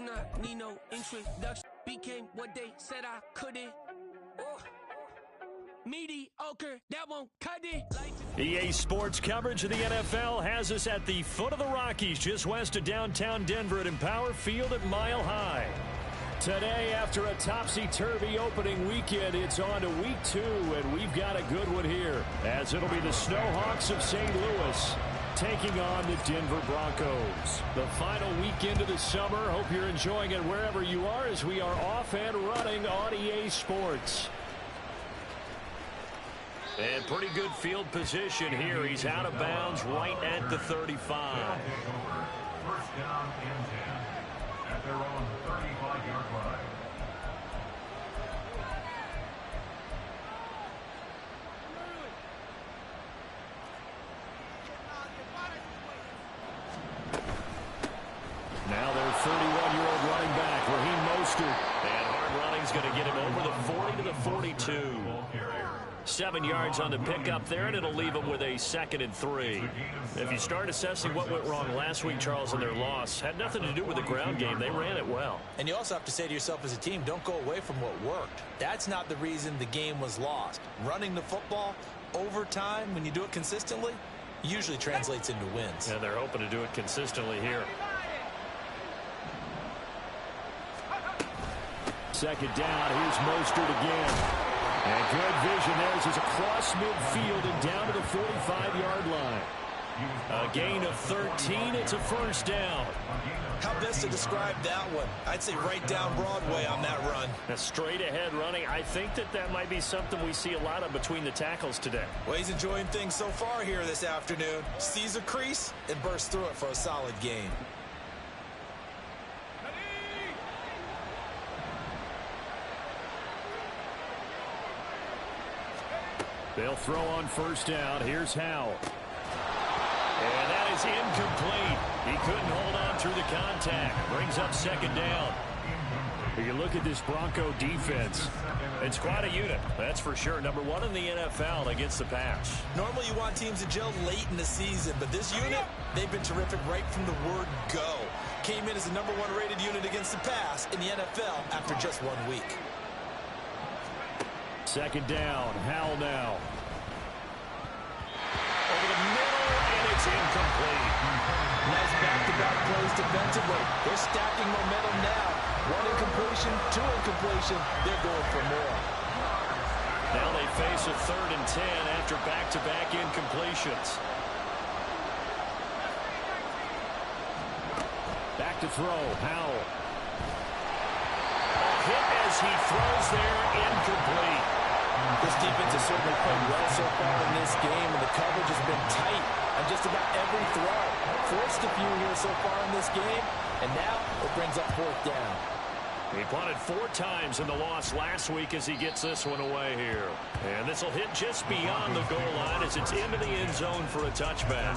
not need no introduction. Became what they said I couldn't. Mediocre, that won't cut it. EA Sports coverage of the NFL has us at the foot of the Rockies, just west of downtown Denver at Empower Field at Mile High. Today, after a topsy-turvy opening weekend, it's on to week 2, and we've got a good one here, as it'll be the Snowhawks of St. Louis taking on the Denver Broncos. The final weekend of the summer. Hope you're enjoying it wherever you are, as we are off and running on EA Sports. And pretty good field position here. He's out of bounds right at the 35. First down and 10 at their own 35-yard line. Now their 31-year-old running back, Raheem Mostert. And hard running's going to get him over the 40 to the 42. 7 yards on the pickup there, and it'll leave them with a 2nd and 3. If you start assessing what went wrong last week, Charles, in their loss, had nothing to do with the ground game. They ran it well. And you also have to say to yourself as a team, don't go away from what worked. That's not the reason the game was lost. Running the football over time, when you do it consistently, usually translates into wins. And they're hoping to do it consistently here. 2nd down. Here's Mostert again. And good vision there as he's across midfield and down to the 45-yard line. A gain of 13. It's a first down. How best to describe that one? I'd say right down Broadway on that run. A straight-ahead running. I think that might be something we see a lot of between the tackles today. Well, he's enjoying things so far here this afternoon. Sees a crease and bursts through it for a solid gain. They'll throw on first down. Here's Howell. And that is incomplete. He couldn't hold on through the contact. Brings up 2nd down. If you look at this Bronco defense, it's quite a unit, that's for sure. Number 1 in the NFL against the pass. Normally you want teams to gel late in the season, but this unit, they've been terrific right from the word go. Came in as the number 1 rated unit against the pass in the NFL after just 1 week. 2nd down. Howell now. Over the middle, and it's incomplete. Nice back-to-back plays defensively. They're stacking momentum now. 1 incompletion, 2 incompletion. They're going for more. Now they face a 3rd and 10 after back-to-back incompletions. Back to throw. Howell. A hit as he throws there, incomplete. This defense has certainly played well so far in this game, and the coverage has been tight on just about every throw. Forced a few here so far in this game, and now it brings up 4th down. He punted 4 times in the loss last week as he gets this one away here. And this will hit just beyond the goal line as it's into the end zone for a touchback.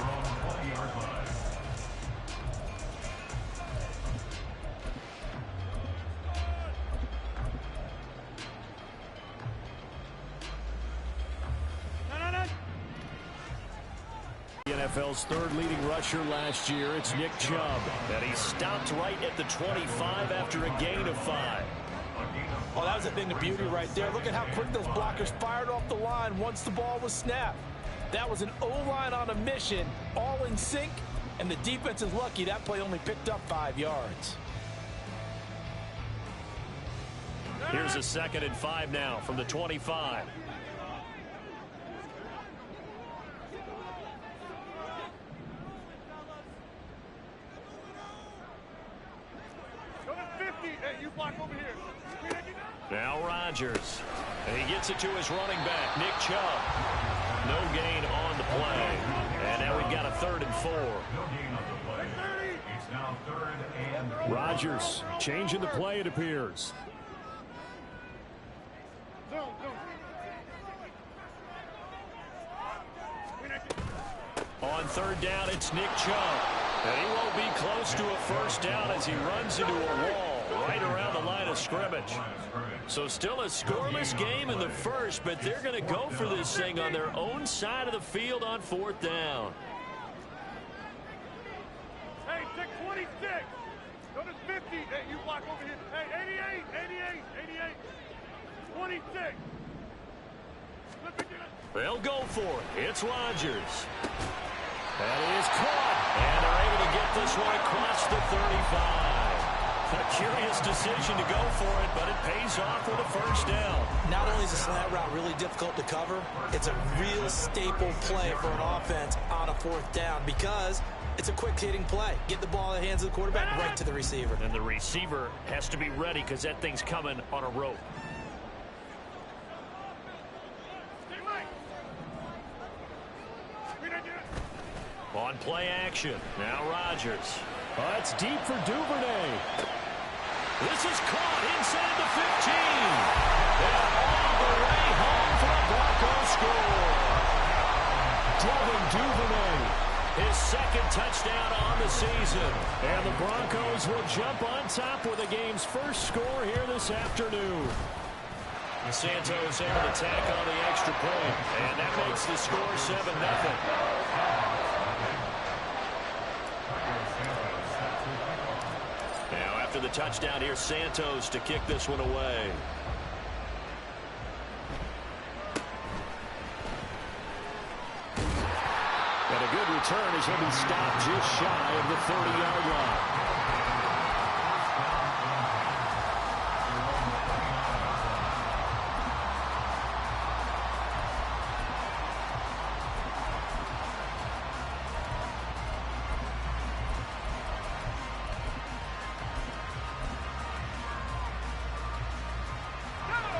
NFL's 3rd leading rusher last year, it's Nick Chubb. And he stopped right at the 25 after a gain of 5. Oh, that was a thing of beauty right there. Look at how quick those blockers fired off the line once the ball was snapped. That was an O-line on a mission, all in sync, and the defense is lucky that play only picked up 5 yards. Here's a 2nd and 5 now from the 25. Now Rodgers. And he gets it to his running back, Nick Chubb. No gain on the play. And now we've got a 3rd and 4. No gain on the play. It's now 3rd and Rodgers changing the play, it appears. On 3rd down, it's Nick Chubb. And he won't be close to a first down as he runs into a wall right around the line of scrimmage. So still a scoreless game in the first, but they're going to go for this thing on their own side of the field on 4th down. Hey, 626. Go to 50. Hey, you They'll go for it. It's Rodgers. That is caught. And they're able to get this one across the 35. A curious decision to go for it, but it pays off with a first down. Not only is the slant route really difficult to cover, it's a real staple play for an offense on a fourth down because it's a quick-hitting play. Get the ball in the hands of the quarterback right to the receiver. And the receiver has to be ready because that thing's coming on a rope. On play action. Now Rodgers. It's deep for Duvernay. This is caught inside the 15. And all the way home for a Broncos score. Devin Duvernay, his second touchdown on the season. And the Broncos will jump on top with the game's first score here this afternoon. Santos able to tack on the extra point. And that makes the score 7-0. Now after the touchdown, here's Santos to kick this one away. And a good return as he'll be stopped just shy of the 30-yard line.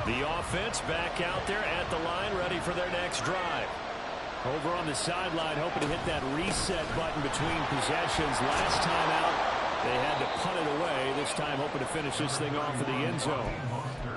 The offense back out there at the line, ready for their next drive. Over on the sideline, hoping to hit that reset button between possessions. Last time out, they had to punt it away. This time, hoping to finish this thing off in the end zone.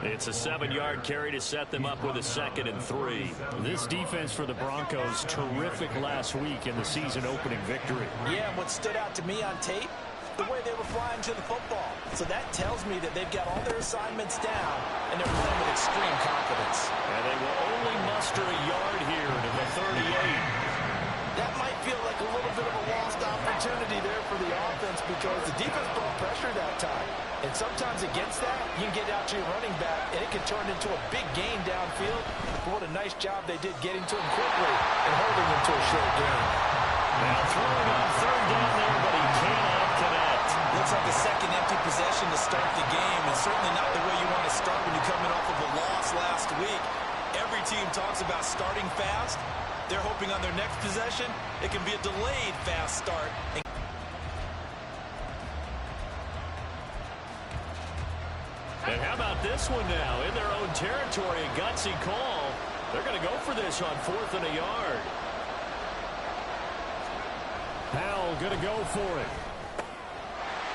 It's a 7-yard carry to set them up with a 2nd and 3. This defense for the Broncos, terrific last week in the season-opening victory. Yeah, what stood out to me on tape, the way they were flying to the football. So that tells me that they've got all their assignments down, and they're playing with extreme confidence. And they will only muster a yard here to the 38. That might feel like a little bit of a lost opportunity there for the offense because the defense brought pressure that time. And sometimes against that, you can get out to your running back, and it can turn into a big gain downfield. But what a nice job they did getting to him quickly and holding him to a short gain. Now throwing on 3rd down there, but he cannot connect. Looks like a second empty possession to start the game, and certainly not the way you want to start when you're coming off of a loss last week. Every team talks about starting fast. They're hoping on their next possession, it can be a delayed fast start. And how about this one now? In their own territory, a gutsy call. They're going to go for this on 4th and a yard. Powell going to go for it.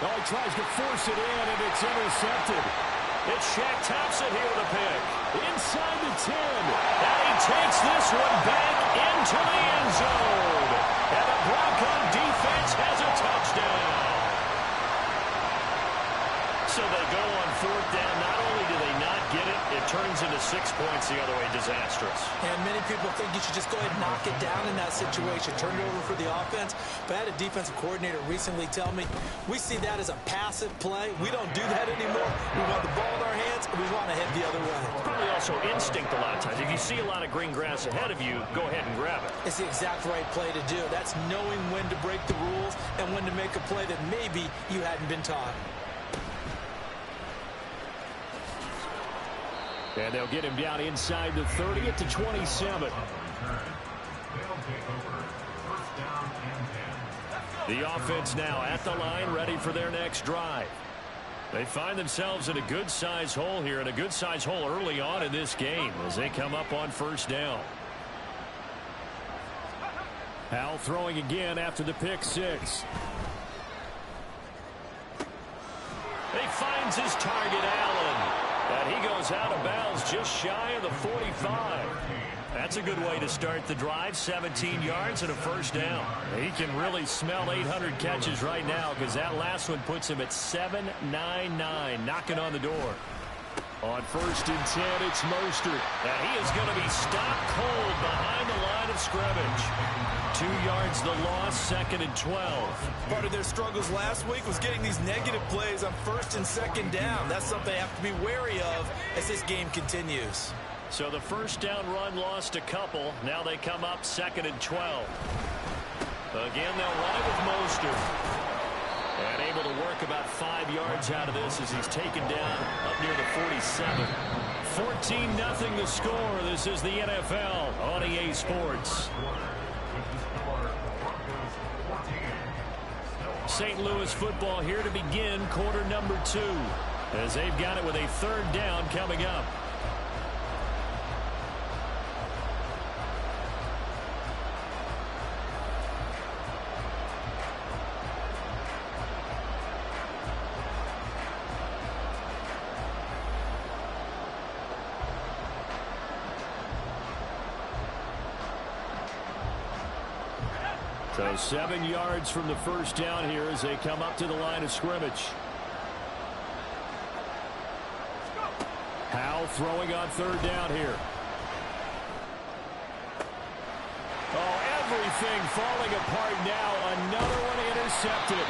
Oh, he tries to force it in, and it's intercepted. It's Shaq Thompson here with a pick. Inside the 10. And he takes this one back into the end zone. And the Bronco defense has a touchdown. So they go on 4th down. Not only do they not get it, it turns into 6 points the other way. Disastrous. And many people think you should just go ahead and knock it down in that situation. Turn it over for the offense. But I had a defensive coordinator recently tell me, we see that as a passive play. We don't do that anymore. We want the ball in our hands, and we want to head the other way. Probably also instinct a lot of times. If you see a lot of green grass ahead of you, go ahead and grab it. It's the exact right play to do. That's knowing when to break the rules and when to make a play that maybe you hadn't been taught. And they'll get him down inside the 30 at the 27. The offense now at the line, ready for their next drive. They find themselves in a good-sized hole here, and a good-sized hole early on in this game as they come up on 1st down. Powell throwing again after the pick 6. He finds his target, Allen. And he goes out of bounds just shy of the 45. That's a good way to start the drive. 17 yards and a 1st down. He can really smell 800 catches right now because that last one puts him at 799, knocking on the door. On 1st and 10, it's Mostert. And he is going to be stopped cold behind the line of scrimmage. 2 yards the loss, 2nd and 12. Part of their struggles last week was getting these negative plays on 1st and 2nd down. That's something they have to be wary of as this game continues. So the first down run lost a couple. Now they come up 2nd and 12. Again, they'll run it with Mostert. And able to work about 5 yards out of this as he's taken down up near the 47. 14-0 the score. This is the NFL on EA Sports. St. Louis football here to begin quarter number 2 as they've got it with a 3rd down coming up. So 7 yards from the first down here as they come up to the line of scrimmage. Howell throwing on 3rd down here. Oh, everything falling apart now. Another one intercepted.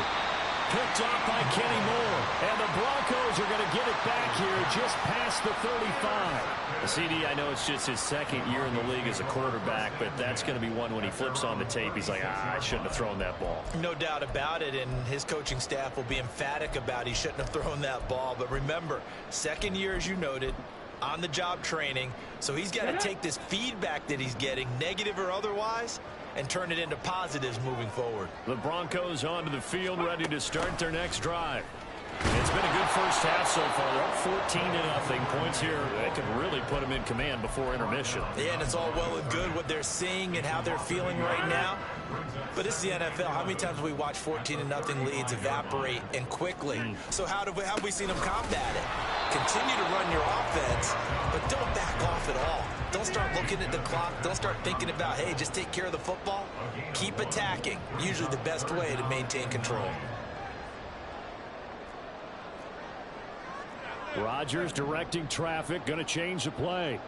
Picked off by Kenny Moore. And the Broncos are going to get it back here just past the 35. CD, I know it's just his 2nd year in the league as a quarterback, but that's going to be one when he flips on the tape. He's like, I shouldn't have thrown that ball. No doubt about it, and his coaching staff will be emphatic about he shouldn't have thrown that ball. But remember, 2nd year, as you noted, on-the-job training. So he's got to take this feedback that he's getting, negative or otherwise, and turn it into positives moving forward. The Broncos onto the field, ready to start their next drive. It's been a good first half so far. They're up 14-0. Points here that could really put them in command before intermission. Yeah, and it's all well and good what they're seeing and how they're feeling right now. But this is the NFL. How many times have we watched 14-0 leads evaporate and quickly? So how have we seen them combat it? Continue to run your offense, but don't back off at all. Don't start looking at the clock. Don't start thinking about, hey, just take care of the football. Keep attacking. Usually the best way to maintain control. Rodgers directing traffic, going to change the play.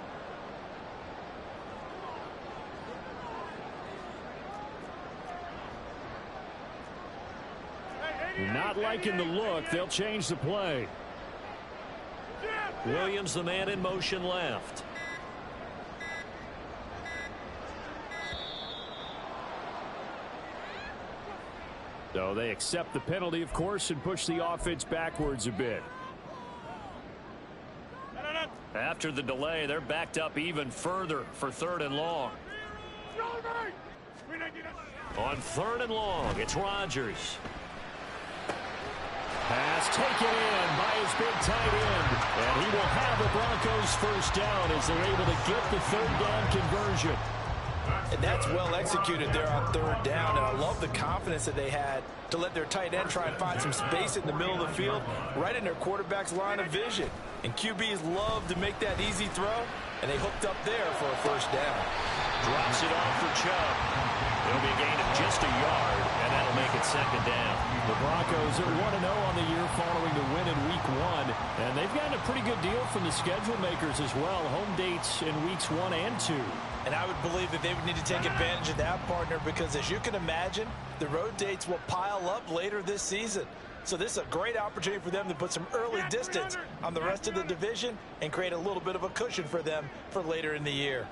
Not liking the look. They'll change the play. Williams, the man in motion left. So they accept the penalty, of course, and push the offense backwards a bit. After the delay, they're backed up even further for 3rd and long. On 3rd and long, it's Rodgers. Pass taken in by his big tight end. And he will have the Broncos first down as they're able to get the 3rd down conversion. And that's well executed there on 3rd down. And I love the confidence that they had to let their tight end try and find some space in the middle of the field, right in their quarterback's line of vision. And QBs love to make that easy throw, and they hooked up there for a first down. Drops it off for Chubb. It'll be a gain of just a yard, and that'll make it 2nd down. The Broncos are 1-0 on the year following the win in Week 1, and they've gotten a pretty good deal from the schedule makers as well. Home dates in Weeks 1 and 2. And I would believe that they would need to take advantage of that, partner, because as you can imagine, the road dates will pile up later this season. So this is a great opportunity for them to put some early distance on the rest of the division and create a little bit of a cushion for them for later in the year.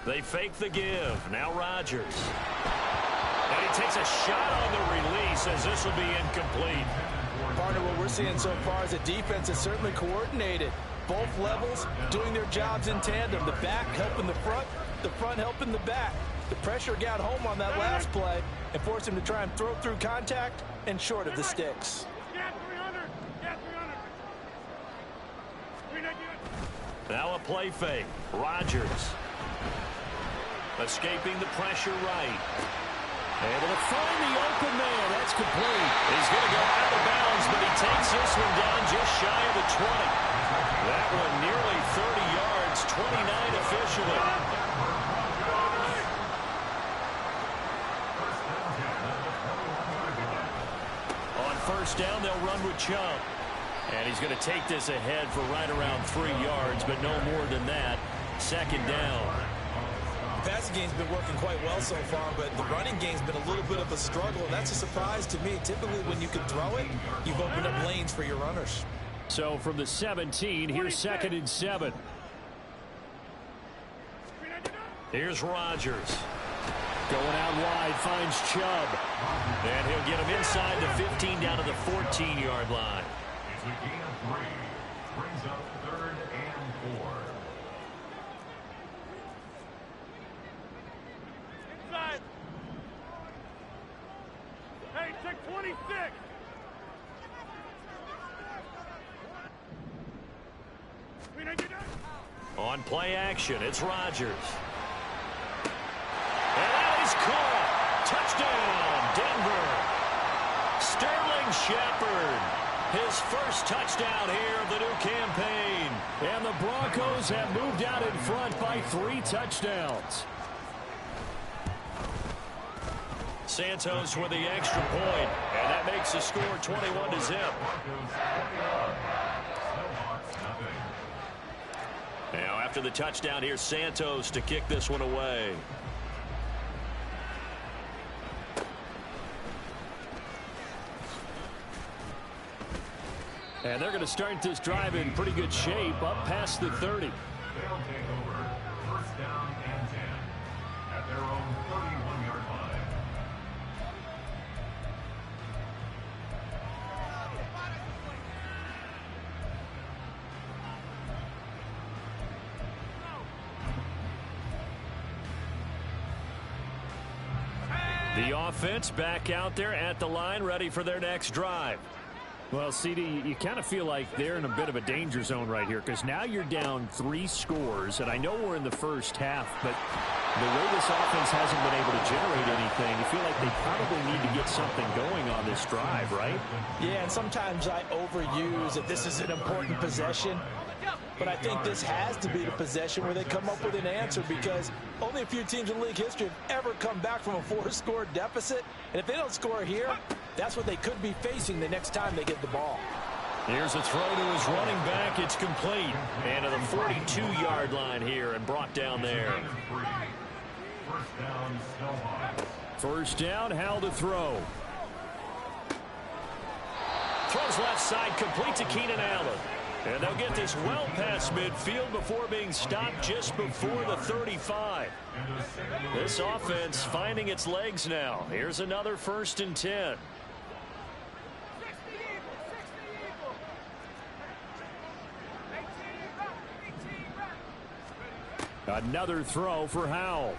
They fake the give. Now Rodgers. And he takes a shot on the release as this will be incomplete. Partner, what we're seeing so far is the defense is certainly coordinated. Both levels doing their jobs in tandem. The back helping the front helping the back. The pressure got home on that last play and forced him to try and throw through contact and short of the sticks. Now a play fake. Rodgers. Escaping the pressure right. Able to find the open man. That's complete. He's going to go out of bounds, but he takes this one down just shy of the 20. That one nearly 30 yards, 29 officially. On first down, they'll run with Chubb. And he's going to take this ahead for right around 3 yards, but no more than that. 2nd down. The passing game's been working quite well so far, but the running game's been a little bit of a struggle, and that's a surprise to me. Typically, when you can throw it, you've opened up lanes for your runners. So from the 17, here's 2nd and 7. Here's Rodgers. Going out wide, finds Chubb. And he'll get him inside the 15 down to the 14-yard line. It's a gain of 3. Brings up 3rd and 4. Inside. Hey, check 26. On play action, it's Rodgers. And that is caught. Touchdown, Denver. Sterling Shepard, his first touchdown here of the new campaign. And the Broncos have moved out in front by 3 touchdowns. Santos with the extra point, and that makes the score 21-0. Now after the touchdown, here's Santos to kick this one away. And they're going to start this drive in pretty good shape, up past the 30. They'll take over 1st down and 10 at their own 31-yard line. The offense back out there at the line, ready for their next drive. Well, CD, you kind of feel like they're in a bit of a danger zone right here because now you're down 3 scores, and I know we're in the first half, but the way this offense hasn't been able to generate anything, you feel like they probably need to get something going on this drive, right? Yeah, and sometimes I overuse that this is an important possession. But I think this has to be the possession where they come up with an answer because only a few teams in league history have ever come back from a 4-score deficit. And if they don't score here, that's what they could be facing the next time they get the ball. Here's a throw to his running back. It's complete. And to the 42-yard line here and brought down there. 1st down, Snowhawks. 1st down, Hal to throw. Throws left side, complete to Keenan Allen. And they'll get this well past midfield before being stopped just before the 35. This offense finding its legs now. Here's another 1st and 10. Another throw for Howell.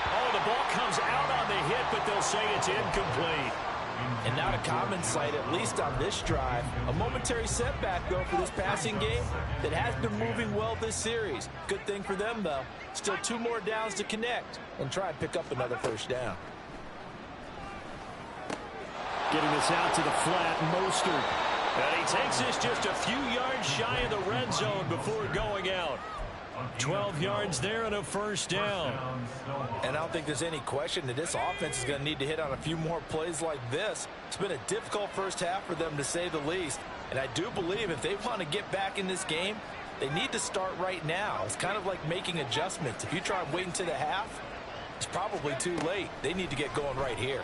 Oh, the ball comes out on the hit, but they'll say it's incomplete. And not a common sight, at least on this drive. A momentary setback, though, for this passing game that has been moving well this series. Good thing for them, though. Still 2 more downs to connect and try and pick up another 1st down. Getting this out to the flat, Mostert. And he takes this just a few yards shy of the red zone before going out. 12 yards there and a 1st down. And I don't think there's any question that this offense is going to need to hit on a few more plays like this. It's been a difficult first half for them, to say the least. And I do believe if they want to get back in this game, they need to start right now. It's kind of like making adjustments. If you try and wait until the half, it's probably too late. They need to get going right here.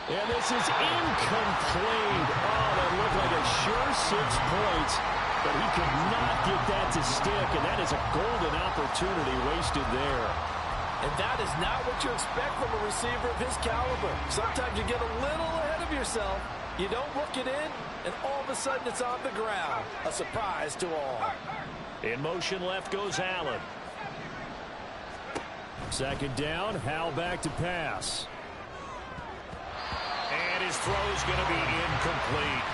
And this is incomplete. Oh, that looked like a sure 6 points. But he could not get that to stick, and that is a golden opportunity wasted there. And that is not what you expect from a receiver of his caliber. Sometimes you get a little ahead of yourself. You don't look it in, and all of a sudden it's on the ground. A surprise to all. In motion left goes Allen. 2nd down, Hal back to pass. And his throw's going to be incomplete.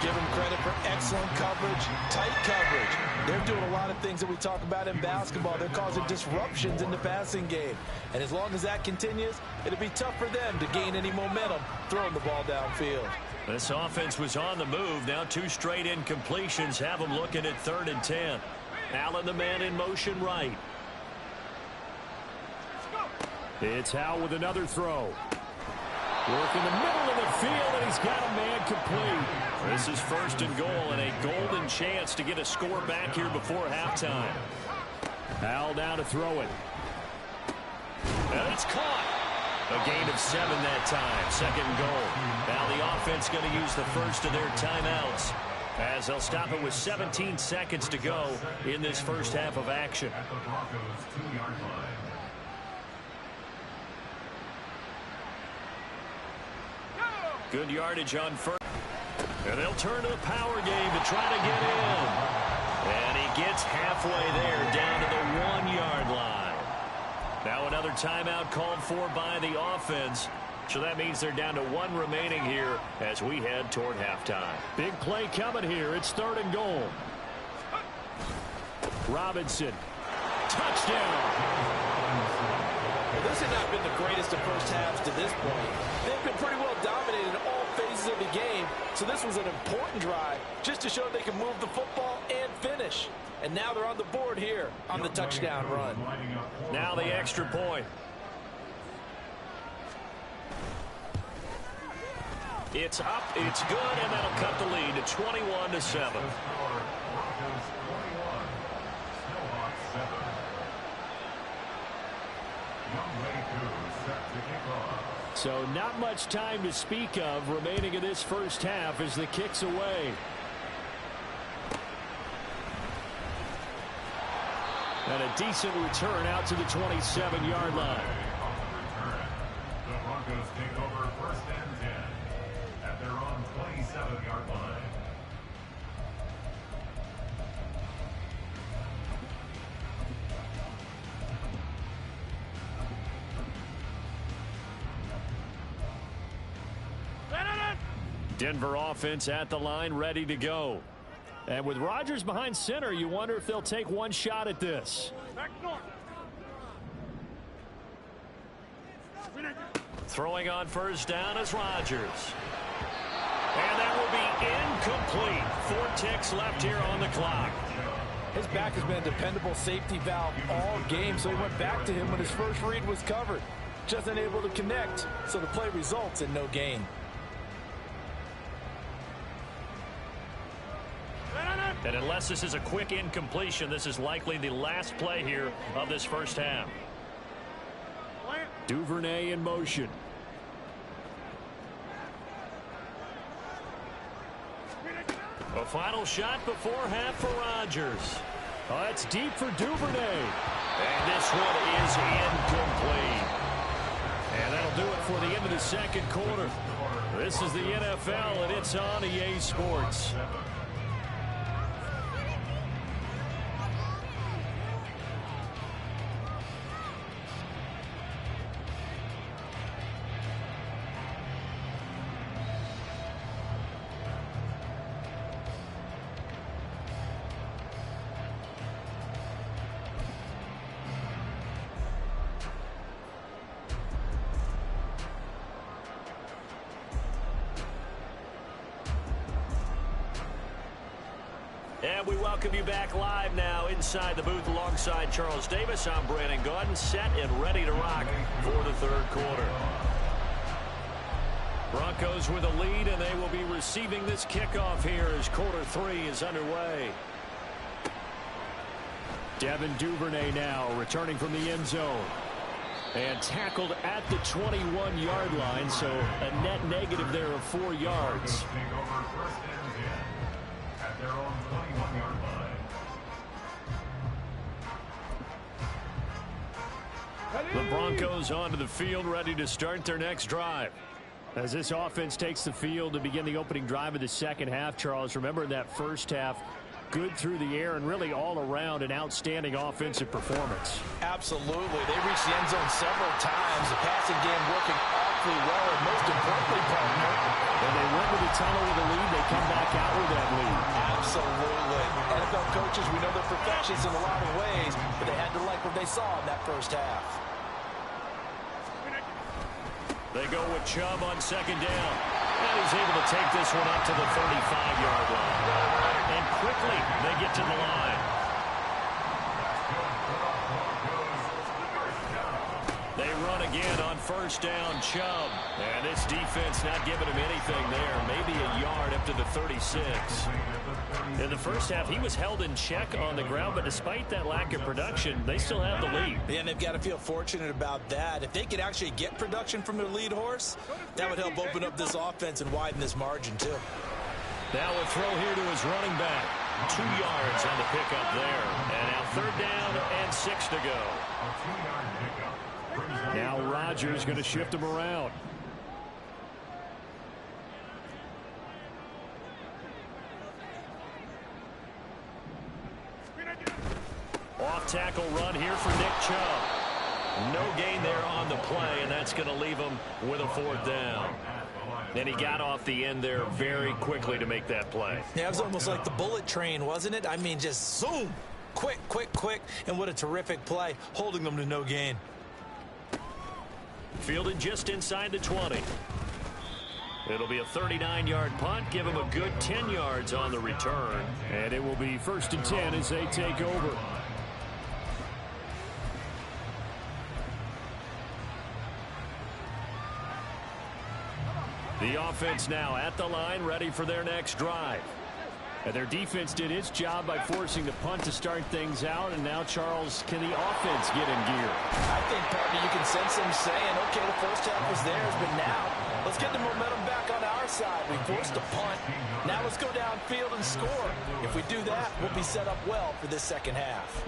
Give him credit for excellent coverage, tight coverage. They're doing a lot of things that we talk about in basketball. They're causing disruptions in the passing game. And as long as that continues, it'll be tough for them to gain any momentum throwing the ball downfield. This offense was on the move. Now 2 straight incompletions have them looking at 3rd and 10. Allen, the man in motion right. It's Howell with another throw. Work in the middle of the field, and he's got a man complete. This is 1st and goal, and a golden chance to get a score back here before halftime. Howell down to throw it. And it's caught. A gain of 7 that time. Second and goal. Now the offense going to use the first of their timeouts, as they'll stop it with 17 seconds to go in this first half of action. At the Broncos' 2-yard line. Good yardage on first. And they'll turn to the power game to try to get in. And he gets halfway there, down to the 1-yard line. Now another timeout called for by the offense. So that means they're down to 1 remaining here as we head toward halftime. Big play coming here. It's 3rd and goal. Robinson. Touchdown. Well, this has not been the greatest of first halves to this point. They've been pretty well dominated in all phases of the game. So this was an important drive just to show they can move the football and finish. And now they're on the board here on the touchdown run. Now the extra point. It's up, it's good, and that'll cut the lead to 21-7. So not much time to speak of remaining in this first half as the kick's away. And a decent return out to the 27-yard line. The Broncos take over 1st and 10 at their own 27-yard line. Denver offense at the line, ready to go. And with Rodgers behind center, you wonder if they'll take one shot at this. Throwing on first down is Rodgers. And that will be incomplete. 4 ticks left here on the clock. His back has been a dependable safety valve all game, so he went back to him when his first read was covered. Just unable to connect, so the play results in no gain. And unless this is a quick incompletion, this is likely the last play here of this first half. Duvernay in motion. A final shot before half for Rodgers. Oh, it's deep for Duvernay. And this one is incomplete. And that'll do it for the end of the second quarter. This is the NFL, and it's on EA Sports. And we welcome you back live now inside the booth alongside Charles Davis. I'm Brandon Gaudin, set and ready to rock for the third quarter. Broncos with a lead, and they will be receiving this kickoff here as quarter 3 is underway. Devin Duvernay now returning from the end zone. And tackled at the 21-yard line, so a net negative there of 4 yards. Take over 1st and 10 at their own 21-yard line. The Broncos onto the field, ready to start their next drive. As this offense takes the field to begin the opening drive of the second half, Charles, remember in that first half, good through the air and really all around an outstanding offensive performance. Absolutely. They reached the end zone several times. The passing game working awfully well, and most importantly, partner, when they went with the tunnel with a lead, they come back out with that lead. Absolutely. NFL coaches, we know they're perfectionists in a lot of ways, but they had to like what they saw in that first half. They go with Chubb on second down. And he's able to take this one up to the 35-yard line. And quickly, they get to the line. They run again on first down, Chubb. And this defense not giving him anything there. Maybe a yard up to the 36. In the first half, he was held in check on the ground, but despite that lack of production, they still have the lead. Yeah, and they've got to feel fortunate about that. If they could actually get production from their lead horse, that would help open up this offense and widen this margin, too. Now a throw here to his running back. 2 yards on the pickup there. And now 3rd down and 6 to go. Now Rodgers going to shift him around. Off-tackle run here for Nick Chubb. No gain there on the play, and that's going to leave him with a 4th down. And he got off the end there very quickly to make that play. Yeah, it was almost like the bullet train, wasn't it? I mean, just zoom. Quick, quick, quick. And what a terrific play, holding them to no gain. Fielded just inside the 20. It'll be a 39-yard punt. Give him a good 10 yards on the return. And it will be 1st and 10 as they take over. The offense now at the line, ready for their next drive. And their defense did its job by forcing the punt to start things out. And now, Charles, can the offense get in gear? I think, partner, you can sense them saying, okay, the first half was theirs, but now let's get the momentum back on our side. We forced a punt. Now let's go downfield and score. If we do that, we'll be set up well for this second half.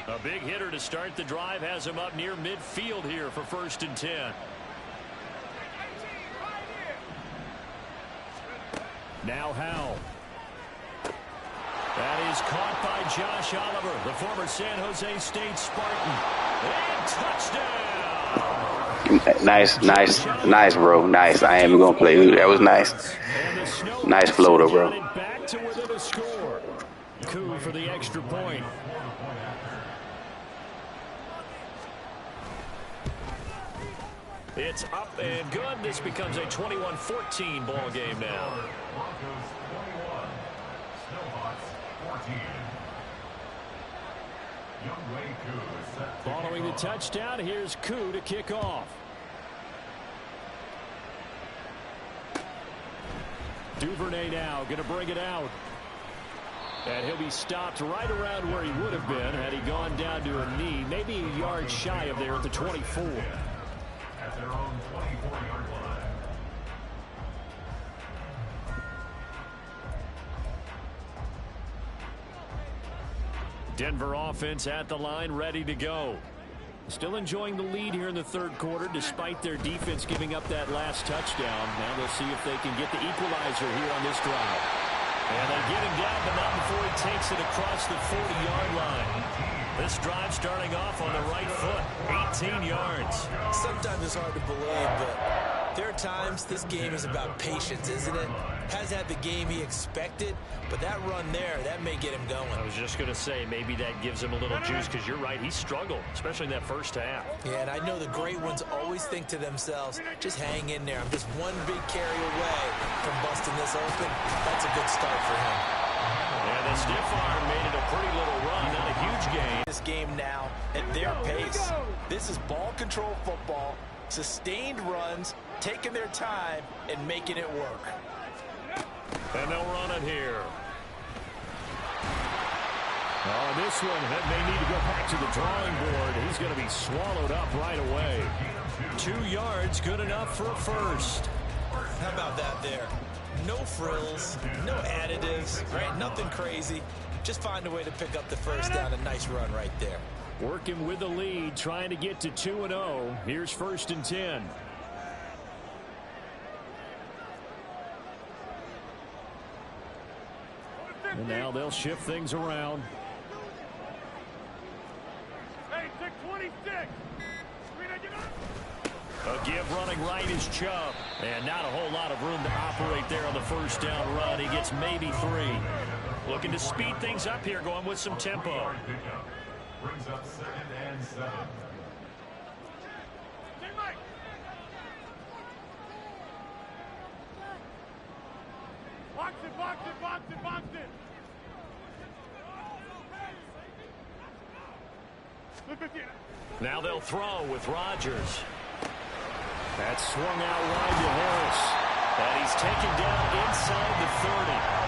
A big hitter to start the drive has him up near midfield here for 1st and 10. Now Howell. That is caught by Josh Oliver, the former San Jose State Spartan. And touchdown! Nice, bro. Nice. I ain't even going to play. That was nice. Nice floater, bro. Back to within a score. Coup for the extra point. It's up and good. This becomes a 21-14 ball game now. Following the touchdown, here's Koo to kick off. Duvernay now going to bring it out. And he'll be stopped right around where he would have been had he gone down to a knee, maybe a yard shy of there at the 24. At their own 24-yard line. Denver offense at the line, ready to go. Still enjoying the lead here in the 3rd quarter, despite their defense giving up that last touchdown. Now they'll see if they can get the equalizer here on this drive. And they get him down, but not before he takes it across the 40-yard line. This drive starting off on the right foot, 18 yards. Sometimes it's hard to believe, but there are times this game is about patience, isn't it? Has had the game he expected, but that run there, that may get him going. I was just going to say, maybe that gives him a little juice, because you're right, he struggled, especially in that first half. Yeah, and I know the great ones always think to themselves, just hang in there. I'm just one big carry away from busting this open. That's a good start for him. And the stiff arm made it a pretty little run, not a huge gain. This game now at their pace. This is ball control football, sustained runs, taking their time and making it work. And they'll run it here. Oh, this one may need to go back to the drawing board. He's going to be swallowed up right away. 2 yards, good enough for a first. How about that there? No frills, no additives, right? Nothing crazy. Just find a way to pick up the first down. A nice run right there. Working with the lead, trying to get to 2-0. Here's 1st and 10. And now they'll shift things around. Hey, 626. A give running right is Chubb. And not a whole lot of room to operate there on the first down run. He gets maybe 3. Looking to speed things up here, going with some tempo. Brings up 2nd and 7. Box it, box it, box it, box it. Now they'll throw with Rodgers. That's swung out wide to Harris. And he's taken down inside the 30.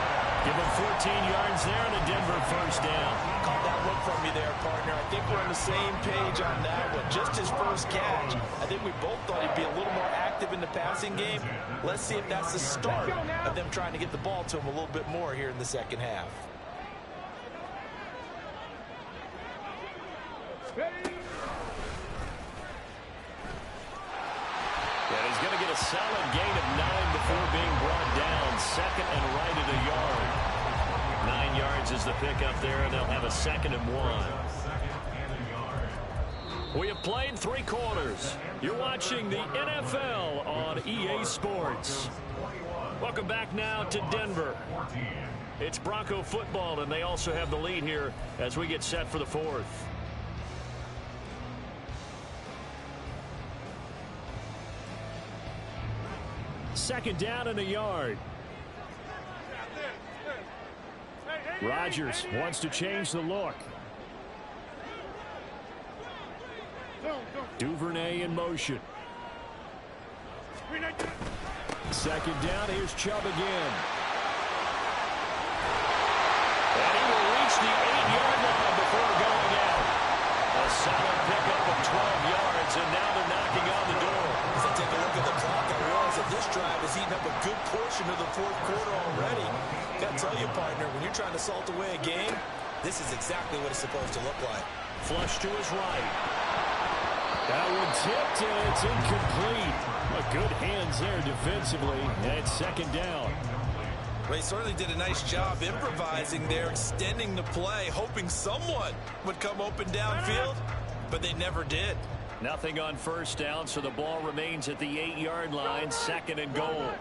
Give him 14 yards there and a Denver first down. Caught that look from me there, partner. I think we're on the same page on that one. Just his first catch. I think we both thought he'd be a little more active in the passing game. Let's see if that's the start of them trying to get the ball to him a little bit more here in the second half. And he's going to get a solid gain of 9 before being brought down. Second and right at a yard. 9 yards is the pickup there, and they'll have a 2nd and 1. We have played 3 quarters. You're watching the NFL on EA Sports. Welcome back now to Denver. It's Bronco football, and they also have the lead here as we get set for the 4th. Second down and a yard. Rodgers wants to change the look. Duvernay in motion. Second down, here's Chubb again. And he will reach the 8-yard line before going out. A solid pickup of 12 yards, and now they're knocking on the door. As I take a look at the clock, I realize that this drive has eaten up a good portion of the 4th quarter already. Got to tell you, partner, when you're trying to salt away a game, this is exactly what it's supposed to look like. Flush to his right. That one tipped, and it's incomplete. A good hands there defensively, and it's 2nd down. They certainly did a nice job improvising there, extending the play, hoping someone would come open downfield, but they never did. Nothing on first down, so the ball remains at the 8-yard line, 2nd and goal.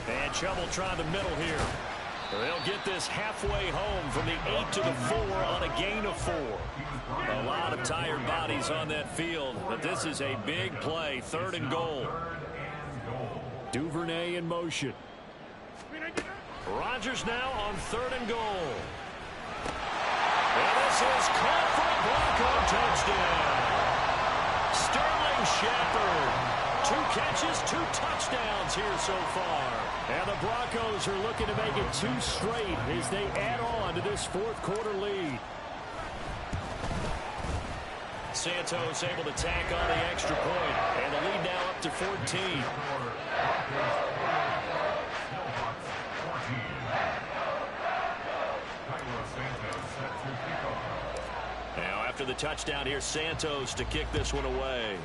And Chubb will try the middle here. They'll get this halfway home from the 8 to the 4 on a gain of 4. A lot of tired bodies on that field, but this is a big play. 3rd and goal. Duvernay in motion. Rodgers now on 3rd and goal. And this is caught for a Bronco touchdown. Sterling Shepard. 2 catches, 2 touchdowns here so far. And the Broncos are looking to make it 2 straight as they add on to this 4th quarter lead. Santos able to tack on the extra point, and the lead now up to 14. Now after the touchdown, here's Santos to kick this one away.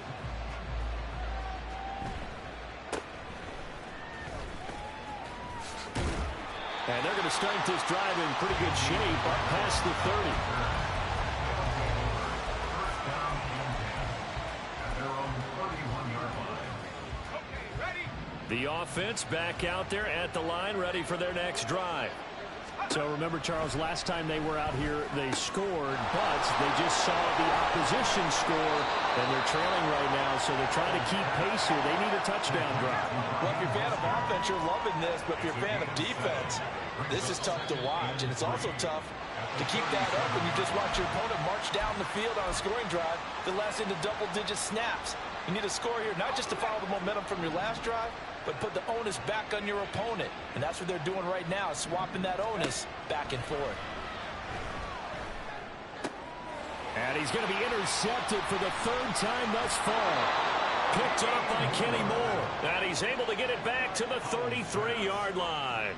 And they're going to start this drive in pretty good shape up past the 30. The offense back out there at the line, ready for their next drive. So remember, Charles, last time they were out here, they scored, but they just saw the opposition score, and they're trailing right now, so they're trying to keep pace here. They need a touchdown drive. Well, if you're a fan of offense, you're loving this, but if you're a fan of defense, this is tough to watch, and it's also tough to keep that up when you just watch your opponent march down the field on a scoring drive that lasts into double-digit snaps. You need a score here, not just to follow the momentum from your last drive, but put the onus back on your opponent. And that's what they're doing right now, swapping that onus back and forth. And he's going to be intercepted for the 3rd time thus far. Picked up by Kenny Moore. And he's able to get it back to the 33-yard line.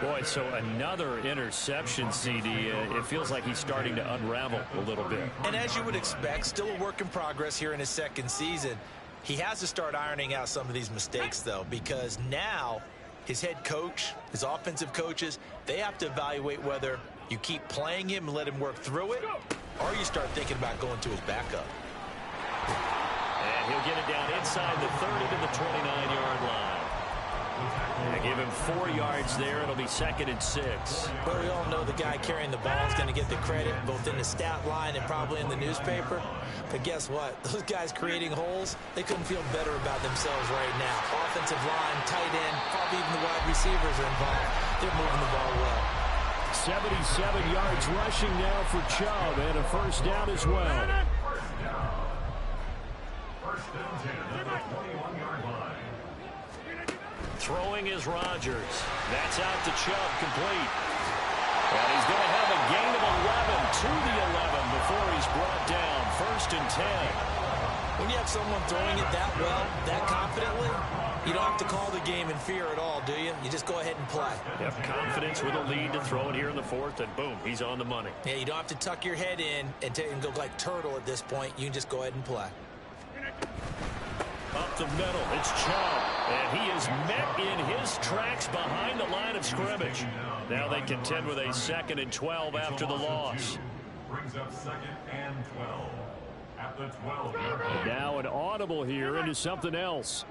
Boy, so another interception, CD. It feels like he's starting to unravel a little bit. And as you would expect, still a work in progress here in his 2nd season. He has to start ironing out some of these mistakes, though, because now his head coach, his offensive coaches, they have to evaluate whether you keep playing him and let him work through it, or you start thinking about going to his backup. And he'll get it down inside the 30 to the 29-yard line. They give him 4 yards there. It'll be 2nd and 6. Well, we all know the guy carrying the ball is going to get the credit both in the stat line and probably in the newspaper. But guess what? Those guys creating holes, they couldn't feel better about themselves right now. Offensive line, tight end, probably even the wide receivers are involved. They're moving the ball well. 77 yards rushing now for Chubb, and a first down as well. First and 10 at the 21-yard line. Throwing is Rodgers. That's out to Chubb, complete. And he's going to have a gain of 11 to the 11 before he's brought down. First and 10. When you have someone throwing it that well, that confidently, you don't have to call the game in fear at all, do you? You just go ahead and play. Have confidence with a lead to throw it here in the 4th, and boom, he's on the money. Yeah, you don't have to tuck your head in and go like turtle at this point. You can just go ahead and play. Up the middle, it's Chubb, and he is met in his tracks behind the line of scrimmage. Now they contend with a 2nd and 12 after the loss. Brings up 2nd and 12 at the 12-yard line. Now an audible here into something else.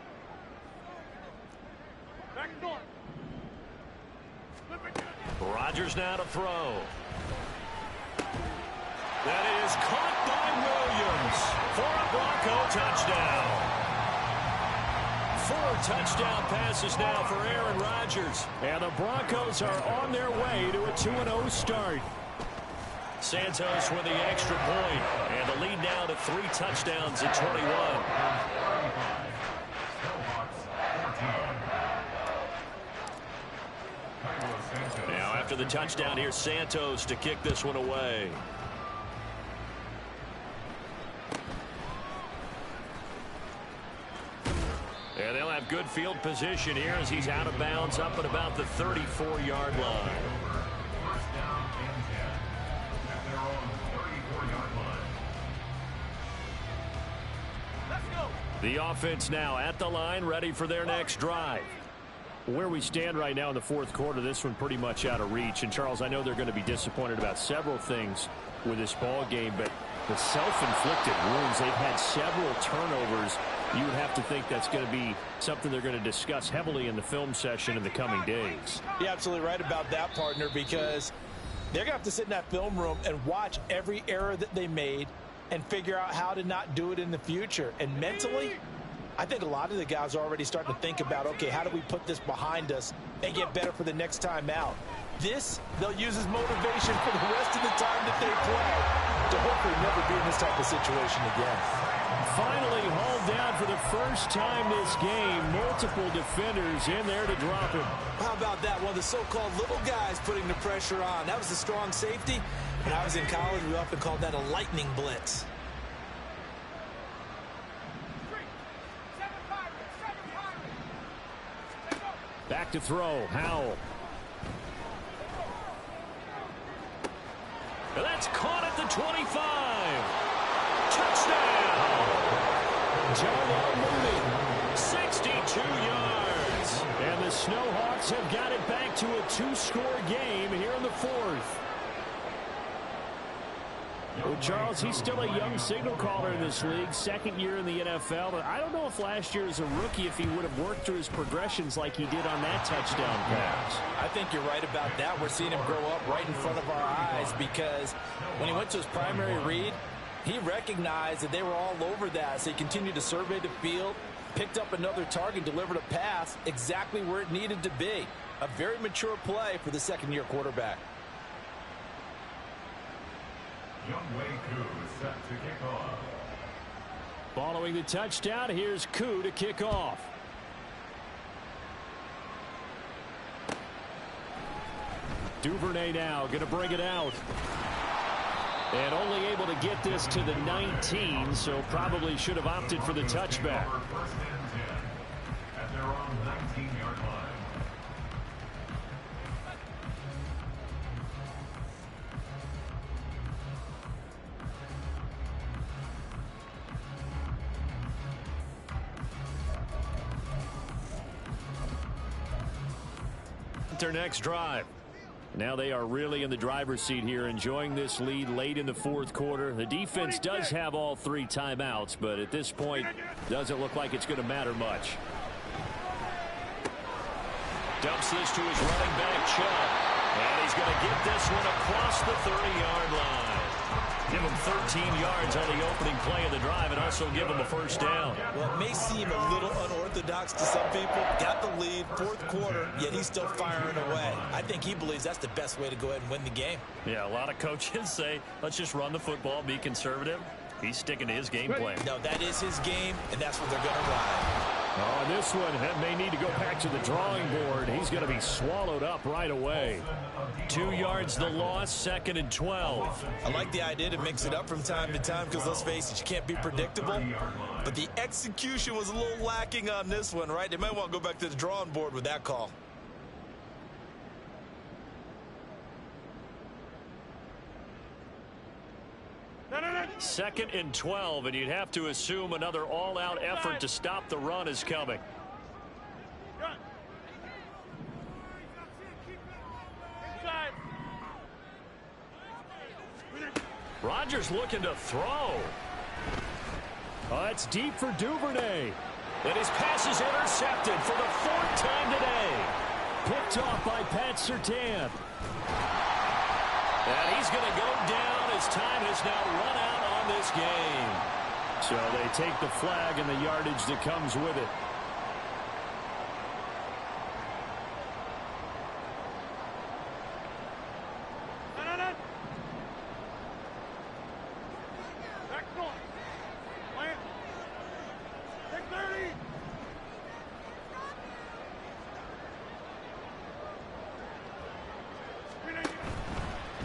Rodgers now to throw. That is caught by Williams for a Bronco touchdown. 4 touchdown passes now for Aaron Rodgers. And the Broncos are on their way to a 2-0 start. Santos with the extra point. And the lead now to 3 touchdowns at 21. Now after the touchdown, here's Santos to kick this one away. And they'll have good field position here as he's out of bounds up at about the 34-yard line. First down and 10 at their own 34-yard line. Let's go. The offense now at the line, ready for their next drive. Where we stand right now in the 4th quarter, this one pretty much out of reach. And, Charles, I know they're going to be disappointed about several things with this ball game, but the self-inflicted wounds, they've had several turnovers. You would have to think that's going to be something they're going to discuss heavily in the film session in the coming days. You're absolutely right about that, partner, because they're going to have to sit in that film room and watch every error that they made and figure out how to not do it in the future. And mentally, I think a lot of the guys are already starting to think about, okay, how do we put this behind us and get better for the next time out? This, they'll use as motivation for the rest of the time that they play to hopefully never be in this type of situation again. Finally hauled down for the first time this game. Multiple defenders in there to drop him. How about that? One of the so-called little guys putting the pressure on. That was a strong safety. When I was in college, we often called that a lightning blitz. Back to throw, Howell. And that's caught at the 25. Touchdown! Darnell Mooney, 62 yards. And the Snowhawks have got it back to a 2-score game here in the 4th. Well, Charles, he's still a young signal caller in this league, 2nd year in the NFL. But I don't know if last year as a rookie, if he would have worked through his progressions like he did on that touchdown pass. I think you're right about that. We're seeing him grow up right in front of our eyes because when he went to his primary read, he recognized that they were all over that. So he continued to survey the field, picked up another target, delivered a pass exactly where it needed to be. A very mature play for the 2nd-year quarterback. Younghoe Koo set to kick off. Following the touchdown, here's Koo to kick off. Duvernay now going to bring it out. And only able to get this to the 19, so probably should have opted for the touchback. First and 10 at their own 19-yard line. Their next drive. Now they are really in the driver's seat here, enjoying this lead late in the 4th quarter. The defense does have all 3 timeouts, but at this point, doesn't look like it's going to matter much. Dumps this to his running back, Chubb. And he's going to get this one across the 30-yard line. Give him 13 yards on the opening play of the drive and also give him a first down. Well, it may seem a little unorthodox to some people. Got the lead, fourth quarter, yet he's still firing away. I think he believes that's the best way to go ahead and win the game. Yeah, a lot of coaches say, let's just run the football, be conservative. He's sticking to his game plan. No, that is his game, and that's what they're going to ride. Oh, this one may need to go back to the drawing board. He's going to be swallowed up right away. 2 yards the loss, 2nd and 12. I like the idea to mix it up from time to time because, let's face it, you can't be predictable. But the execution was a little lacking on this one, right? They might want to go back to the drawing board with that call. Second and 12, and you'd have to assume another all-out effort to stop the run is coming. Rodgers looking to throw. Oh, it's deep for Duvernay. And his pass is intercepted for the 4th time today. Picked off by Pat Surtain. And he's going to go down as time has now run out on this game. So they take the flag and the yardage that comes with it.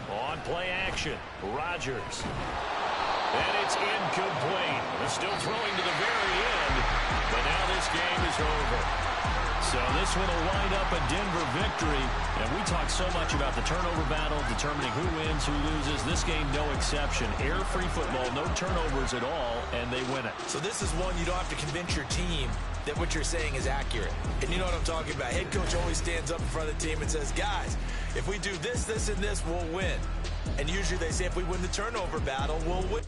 On play action, Rodgers. And it's incomplete. They're still throwing to the very end, but now this game is over. So this one will wind up a Denver victory. And we talk so much about the turnover battle, determining who wins, who loses. This game, no exception. Air-free football, no turnovers at all, and they win it. So this is one you don't have to convince your team that what you're saying is accurate. And you know what I'm talking about. Head coach always stands up in front of the team and says, guys, if we do this, this, and this, we'll win. And usually they say if we win the turnover battle, we'll win.